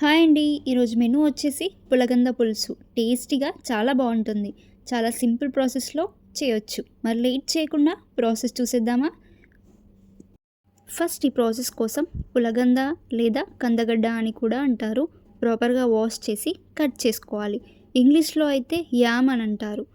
Hi అండి. ఈరోజు menu వచ్చేసి పులగంద పులుసు. టేస్టీగా చాలా బాగుంటుంది. చాలా సింపుల్ ప్రాసెస్లో చేయొచ్చు. మరి లేట్ చేయకుండా ప్రాసెస్ చూసేద్దామా? ఫస్ట్ ఈ ప్రాసెస్ కోసం పులగంద లేదా కందగడ్డ అని కూడా అంటారు. ప్రాపర్గా వాష్ చేసి కట్ చేసుకోవాలి. ఇంగ్లీష్లో అయితే యామ్ అని అంటారు.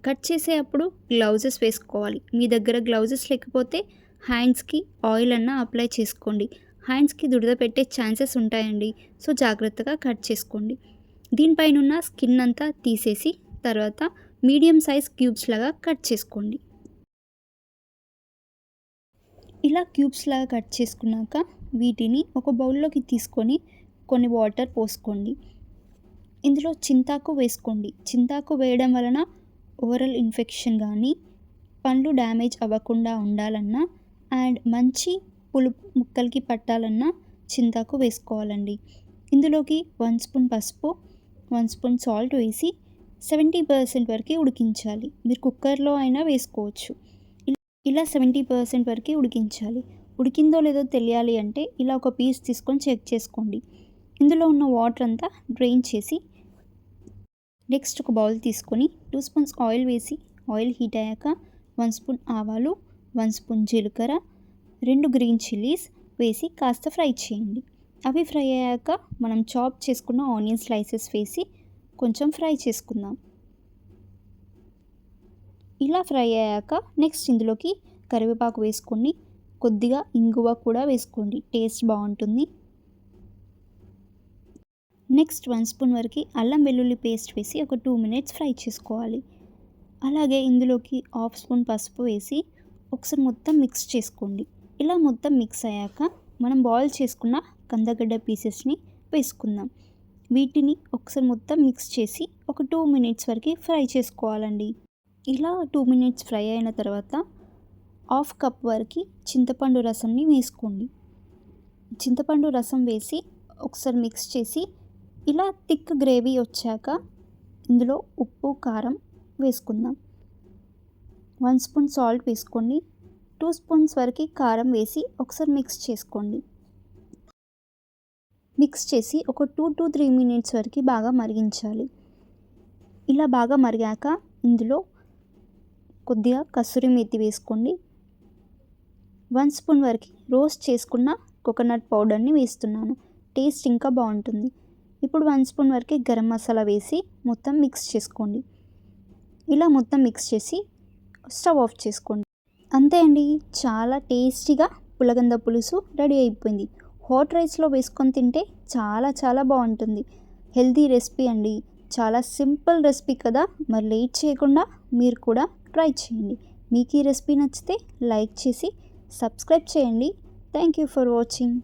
కట్ చేసేటప్పుడు గ్లౌజెస్ వేసుకోవాలి. మీ దగ్గర గ్లౌజెస్ లేకపోతే హ్యాండ్స్కి ఆయిల్ అన్నా అప్లై చేసుకోండి. హ్యాండ్స్కి దురద పెట్టే ఛాన్సెస్ ఉంటాయండి. సో జాగ్రత్తగా కట్ చేసుకోండి. దీనిపైన ఉన్న స్కిన్ అంతా తీసేసి తర్వాత మీడియం సైజ్ క్యూబ్స్ లాగా కట్ చేసుకోండి. ఇలా క్యూబ్స్ లాగా కట్ చేసుకున్నాక వీటిని ఒక బౌల్లోకి తీసుకొని కొన్ని వాటర్ పోసుకోండి. ఇందులో చింతాకు వేసుకోండి. చింతాకు వేయడం వలన ఓరల్ ఇన్ఫెక్షన్ కానీ పండ్లు డ్యామేజ్ అవ్వకుండా ఉండాలన్నా అండ్ మంచి పులుపు ముక్కలకి పట్టాలన్నా చింతాకు వేసుకోవాలండి. ఇందులోకి 1 స్పూన్ పసుపు, 1 స్పూన్ సాల్ట్ వేసి 70% వరకు ఉడికించాలి. మీరు కుక్కర్లో అయినా వేసుకోవచ్చు. ఇలా 70% వరకు ఉడికించాలి. ఉడికిందో లేదో తెలియాలి అంటే ఇలా ఒక పీస్ తీసుకొని చెక్ చేసుకోండి. ఇందులో ఉన్న వాటర్ అంతా డ్రైన్ చేసి నెక్స్ట్ ఒక బౌల్ తీసుకొని 2 స్పూన్స్ ఆయిల్ వేసి ఆయిల్ హీట్ అయ్యాక 1 స్పూన్ ఆవాలు, 1 స్పూన్ జీలకర్ర, 2 గ్రీన్ చిల్లీస్ వేసి కాస్త ఫ్రై చేయండి. అవి ఫ్రై అయ్యాక మనం చాప్ చేసుకున్న ఆనియన్ స్లైసెస్ వేసి కొంచెం ఫ్రై చేసుకుందాం. ఇలా ఫ్రై అయ్యాక నెక్స్ట్ ఇందులోకి కరివేపాకు వేసుకోండి. కొద్దిగా ఇంగువ కూడా వేసుకోండి. టేస్ట్ బాగుంటుంది. నెక్స్ట్ 1 స్పూన్ వరకు అల్లం వెల్లుల్లి పేస్ట్ వేసి ఒక 2 మినిట్స్ ఫ్రై చేసుకోవాలి. అలాగే ఇందులోకి 1/2 స్పూన్ పసుపు వేసి ఒకసారి మొత్తం మిక్స్ చేసుకోండి. ఇలా మొత్తం మిక్స్ అయ్యాక మనం బాయిల్ చేసుకున్న కందగడ్డ పీసెస్ని వేసుకుందాం. వీటిని ఒకసారి మొత్తం మిక్స్ చేసి ఒక 2 మినిట్స్ వరకు ఫ్రై చేసుకోవాలండి. ఇలా 2 మినిట్స్ ఫ్రై అయిన తర్వాత 1/2 కప్ వరకు చింతపండు రసంని వేసుకోండి. చింతపండు రసం వేసి ఒకసారి మిక్స్ చేసి ఇలా థిక్ గ్రేవీ వచ్చాక ఇందులో ఉప్పు, కారం వేసుకుందాం. 1 స్పూన్ సాల్ట్ వేసుకోండి. 2 స్పూన్స్ వరకు కారం వేసి ఒకసారి మిక్స్ చేసుకోండి. మిక్స్ చేసి ఒక 2 to 3 మినిట్స్ వరకు బాగా మరిగించాలి. ఇలా బాగా మరిగాక ఇందులో కొద్దిగా కసూరి మేతి వేసుకోండి. 1 స్పూన్ వరకు రోస్ట్ చేసుకున్న కోకోనట్ పౌడర్ని వేస్తున్నాను. టేస్ట్ ఇంకా బాగుంటుంది. ఇప్పుడు 1 స్పూన్ వరకు గరం మసాలా వేసి మొత్తం మిక్స్ చేసుకోండి. ఇలా మొత్తం మిక్స్ చేసి స్టవ్ ఆఫ్ చేసుకోండి. అంతే అండి. చాలా టేస్టీగా పులగంద పులుసు రెడీ అయిపోయింది. హాట్ రైస్లో వేసుకొని తింటే చాలా చాలా బాగుంటుంది. హెల్తీ రెసిపీ అండి. చాలా సింపుల్ రెసిపీ కదా. మరి లేట్ చేయకుండా మీరు కూడా ట్రై చేయండి. మీకు ఈ రెసిపీ నచ్చితే లైక్ చేసి సబ్స్క్రైబ్ చేయండి. Thank you for watching.